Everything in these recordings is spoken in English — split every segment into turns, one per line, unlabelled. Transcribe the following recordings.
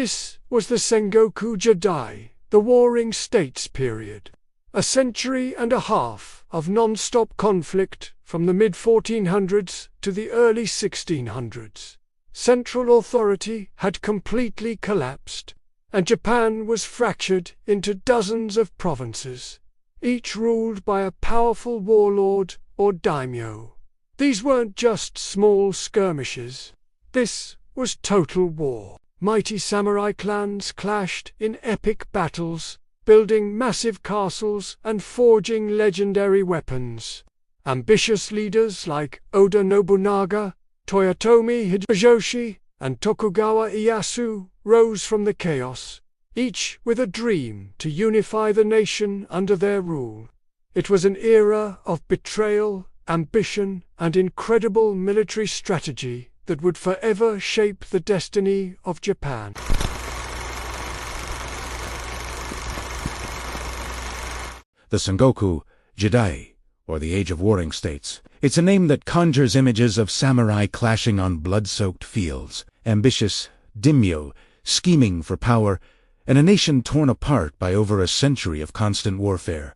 This was the Sengoku Jidai, the Warring States period. A century and a half of non-stop conflict from the mid-1400s to the early 1600s. Central authority had completely collapsed, and Japan was fractured into dozens of provinces, each ruled by a powerful warlord or daimyo. These weren't just small skirmishes. This was total war. Mighty samurai clans clashed in epic battles, building massive castles and forging legendary weapons. Ambitious leaders like Oda Nobunaga, Toyotomi Hideyoshi, and Tokugawa Ieyasu rose from the chaos, each with a dream to unify the nation under their rule. It was an era of betrayal, ambition, and incredible military strategy that would forever shape the destiny of Japan.
The Sengoku Jidai, or the Age of Warring States. It's a name that conjures images of samurai clashing on blood-soaked fields, ambitious daimyo scheming for power, and a nation torn apart by over a century of constant warfare.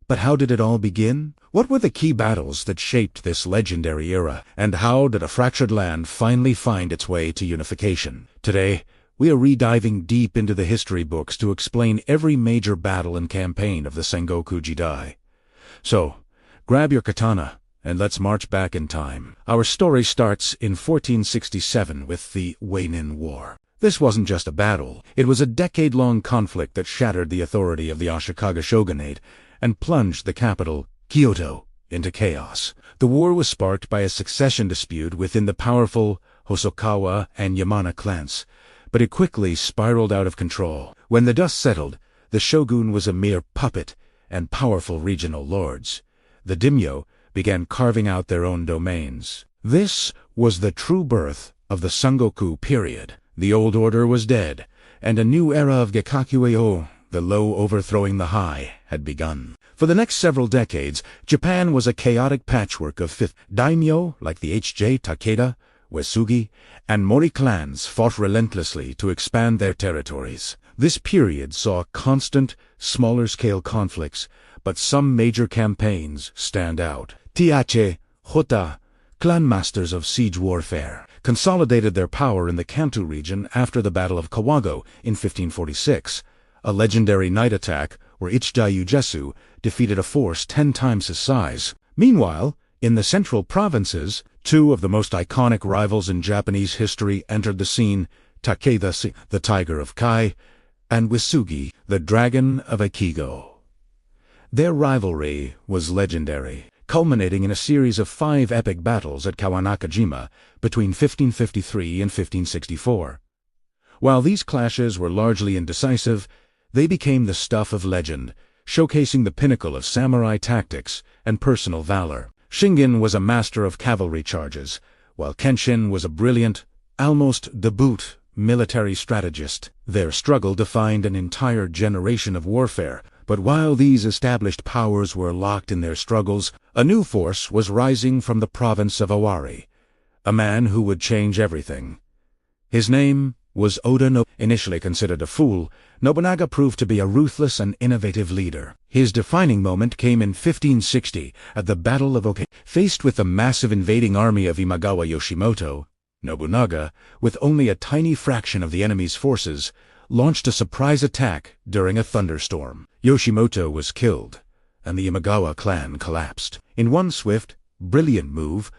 But how did it all begin? What were the key battles that shaped this legendary era, and how did a fractured land finally find its way to unification? Today, we are rediving deep into the history books to explain every major battle and campaign of the Sengoku Jidai. So, grab your katana, and let's march back in time. Our story starts in 1467 with the Weinin War. This wasn't just a battle, it was a decade-long conflict that shattered the authority of the Ashikaga shogunate and plunged the capital, Kyoto, into chaos. The war was sparked by a succession dispute within the powerful Hosokawa and Yamana clans, but it quickly spiraled out of control. When the dust settled, the shogun was a mere puppet, and powerful regional lords, the daimyo, began carving out their own domains. This was the true birth of the Sengoku period. The old order was dead, and a new era of Gekakuei-o, the low overthrowing the high, had begun. For the next several decades, Japan was a chaotic patchwork of fifth daimyo like the H.J. Takeda, Uesugi, and Mori clans fought relentlessly to expand their territories. This period saw constant, smaller-scale conflicts, but some major campaigns stand out. Tiache, Hota, clan masters of siege warfare, consolidated their power in the Kanto region after the Battle of Kawago in 1546. A legendary night attack where Ichidayu Jesu defeated a force 10 times his size. Meanwhile, in the central provinces, two of the most iconic rivals in Japanese history entered the scene: Takeda, the Tiger of Kai, and Uesugi, the Dragon of Ekigo. Their rivalry was legendary, culminating in a series of 5 epic battles at Kawanakajima between 1553 and 1564. While these clashes were largely indecisive, they became the stuff of legend, showcasing the pinnacle of samurai tactics and personal valor. Shingen was a master of cavalry charges, while Kenshin was a brilliant, almost debut military strategist. Their struggle defined an entire generation of warfare, but while these established powers were locked in their struggles, a new force was rising from the province of Owari, a man who would change everything. His name was Oda Nobunaga. Initially considered a fool, Nobunaga proved to be a ruthless and innovative leader. His defining moment came in 1560 at the Battle of Oke. Faced with the massive invading army of Imagawa Yoshimoto, Nobunaga, with only a tiny fraction of the enemy's forces, launched a surprise attack during a thunderstorm. Yoshimoto was killed, and the Imagawa clan collapsed. In one swift, brilliant move,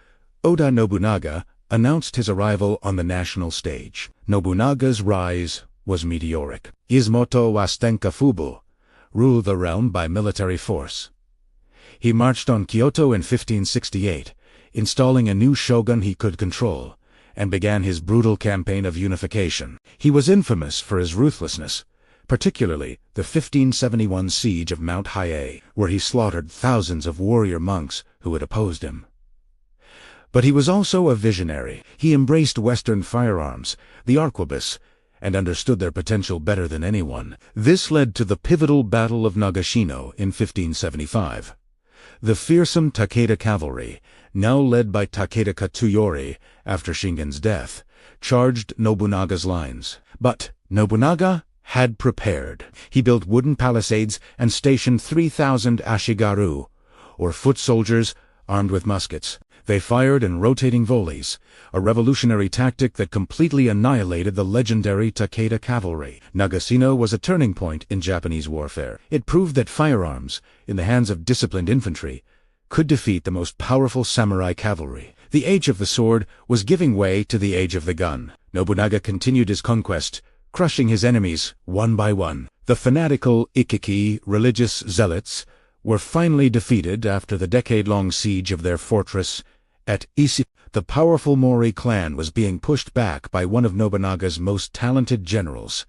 Oda Nobunaga announced his arrival on the national stage. Nobunaga's rise was meteoric. Izumoto Wastenka Fubu ruled the realm by military force. He marched on Kyoto in 1568, installing a new shogun he could control, and began his brutal campaign of unification. He was infamous for his ruthlessness, particularly the 1571 siege of Mount Hiei, where he slaughtered thousands of warrior monks who had opposed him. But he was also a visionary. He embraced Western firearms, the arquebus, and understood their potential better than anyone. This led to the pivotal Battle of Nagashino in 1575. The fearsome Takeda cavalry, now led by Takeda Katsuyori after Shingen's death, charged Nobunaga's lines. But Nobunaga had prepared. He built wooden palisades and stationed 3,000 ashigaru, or foot soldiers, armed with muskets. They fired in rotating volleys, a revolutionary tactic that completely annihilated the legendary Takeda cavalry. Nagasino was a turning point in Japanese warfare. It proved that firearms, in the hands of disciplined infantry, could defeat the most powerful samurai cavalry. The age of the sword was giving way to the age of the gun. Nobunaga continued his conquest, crushing his enemies one by one. The fanatical Ikiki religious zealots were finally defeated after the decade-long siege of their fortress at Ise. The powerful Mori clan was being pushed back by one of Nobunaga's most talented generals,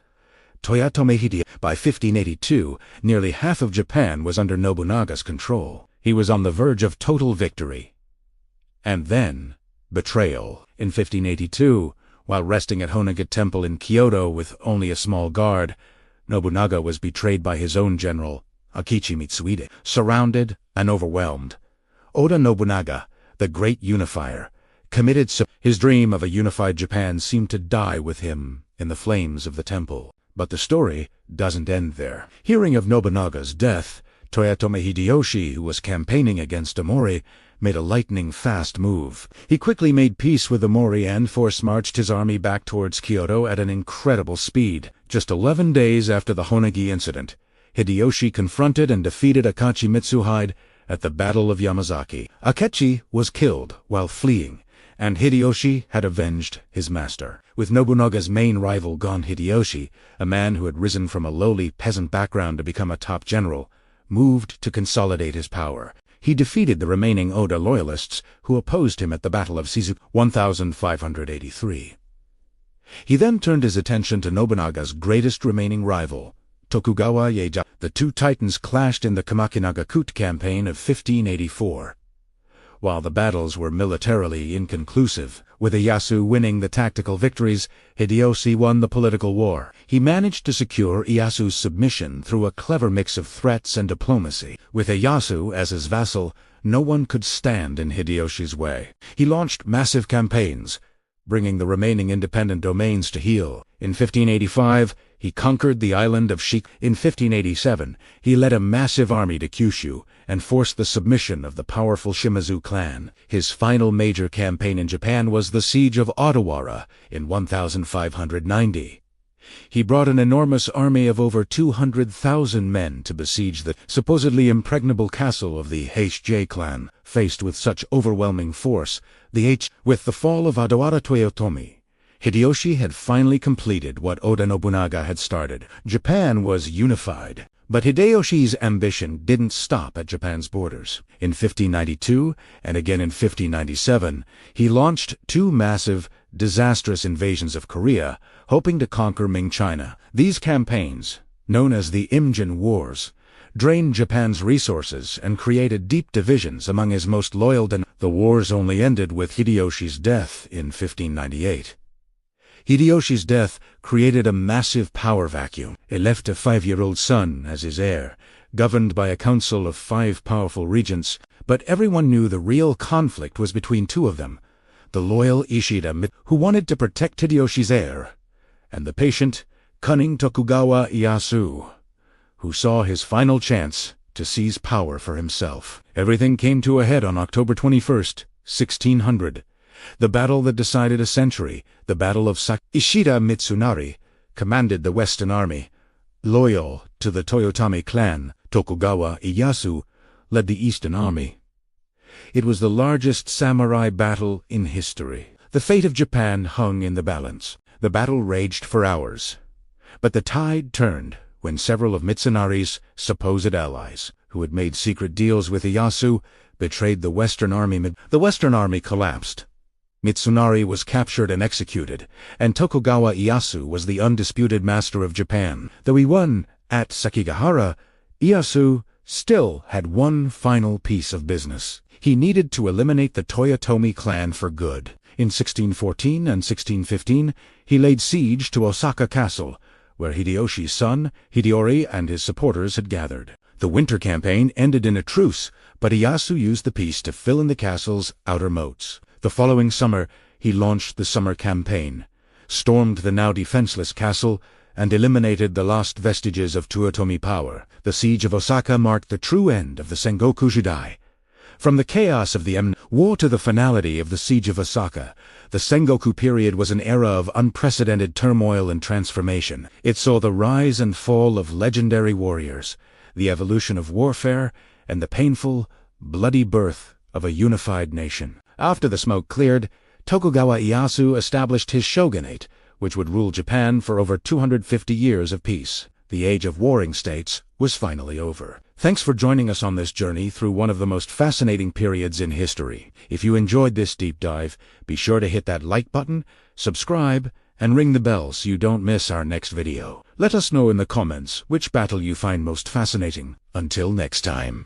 Toyotomi Hideyoshi. By 1582, nearly half of Japan was under Nobunaga's control. He was on the verge of total victory. And then, betrayal. In 1582, while resting at Honage Temple in Kyoto with only a small guard, Nobunaga was betrayed by his own general, Akechi Mitsuhide. Surrounded and overwhelmed, Oda Nobunaga, the great unifier, committed his dream of a unified Japan seemed to die with him in the flames of the temple. But the story doesn't end there. Hearing of Nobunaga's death, Toyotomi Hideyoshi, who was campaigning against the Mori, made a lightning-fast move. He quickly made peace with the Mori and force-marched his army back towards Kyoto at an incredible speed. Just 11 days after the Honagi incident, Hideyoshi confronted and defeated Akechi Mitsuhide at the Battle of Yamazaki. Akechi was killed while fleeing, and Hideyoshi had avenged his master. With Nobunaga's main rival gone, Hideyoshi, a man who had risen from a lowly peasant background to become a top general, moved to consolidate his power. He defeated the remaining Oda loyalists who opposed him at the Battle of Shizuku 1583. He then turned his attention to Nobunaga's greatest remaining rival, Tokugawa Ieyasu. The two titans clashed in the Kamakinaga-Kute campaign of 1584. While the battles were militarily inconclusive, with Ieyasu winning the tactical victories, Hideyoshi won the political war. He managed to secure Ieyasu's submission through a clever mix of threats and diplomacy. With Ieyasu as his vassal, no one could stand in Hideyoshi's way. He launched massive campaigns, bringing the remaining independent domains to heel. In 1585, he conquered the island of Shikoku. In 1587, he led a massive army to Kyushu and forced the submission of the powerful Shimazu clan. His final major campaign in Japan was the siege of Odawara in 1590. He brought an enormous army of over 200,000 men to besiege the supposedly impregnable castle of the Heisei clan. Faced with such overwhelming force, with the fall of Odawara Toyotomi, Hideyoshi had finally completed what Oda Nobunaga had started. Japan was unified. But Hideyoshi's ambition didn't stop at Japan's borders. In 1592, and again in 1597, he launched two massive, disastrous invasions of Korea, hoping to conquer Ming China. These campaigns, known as the Imjin Wars, drained Japan's resources and created deep divisions among his most loyal. The wars only ended with Hideyoshi's death in 1598. Hideyoshi's death created a massive power vacuum. He left a 5-year-old son as his heir, governed by a council of 5 powerful regents, but everyone knew the real conflict was between two of them, the loyal Ishida, who wanted to protect Hideyoshi's heir, and the patient, cunning Tokugawa Ieyasu, who saw his final chance to seize power for himself. Everything came to a head on October 21st, 1600. The battle that decided a century, the Battle of Saki. Ishida Mitsunari commanded the Western Army. Loyal to the Toyotomi clan, Tokugawa Ieyasu led the Eastern Army. It was the largest samurai battle in history. The fate of Japan hung in the balance. The battle raged for hours. But the tide turned when several of Mitsunari's supposed allies, who had made secret deals with Ieyasu, betrayed the Western Army. The Western Army collapsed. Mitsunari was captured and executed, and Tokugawa Ieyasu was the undisputed master of Japan. Though he won at Sekigahara, Ieyasu still had one final piece of business. He needed to eliminate the Toyotomi clan for good. In 1614 and 1615, he laid siege to Osaka Castle, where Hideyoshi's son, Hideyori, and his supporters had gathered. The winter campaign ended in a truce, but Ieyasu used the peace to fill in the castle's outer moats. The following summer, he launched the summer campaign, stormed the now defenseless castle, and eliminated the last vestiges of Toyotomi power. The siege of Osaka marked the true end of the Sengoku Jidai. From the chaos of the War to the finality of the siege of Osaka, the Sengoku period was an era of unprecedented turmoil and transformation. It saw the rise and fall of legendary warriors, the evolution of warfare, and the painful, bloody birth of a unified nation. After the smoke cleared, Tokugawa Ieyasu established his shogunate, which would rule Japan for over 250 years of peace. The age of warring states was finally over. Thanks for joining us on this journey through one of the most fascinating periods in history. If you enjoyed this deep dive, be sure to hit that like button, subscribe, and ring the bell so you don't miss our next video. Let us know in the comments which battle you find most fascinating. Until next time.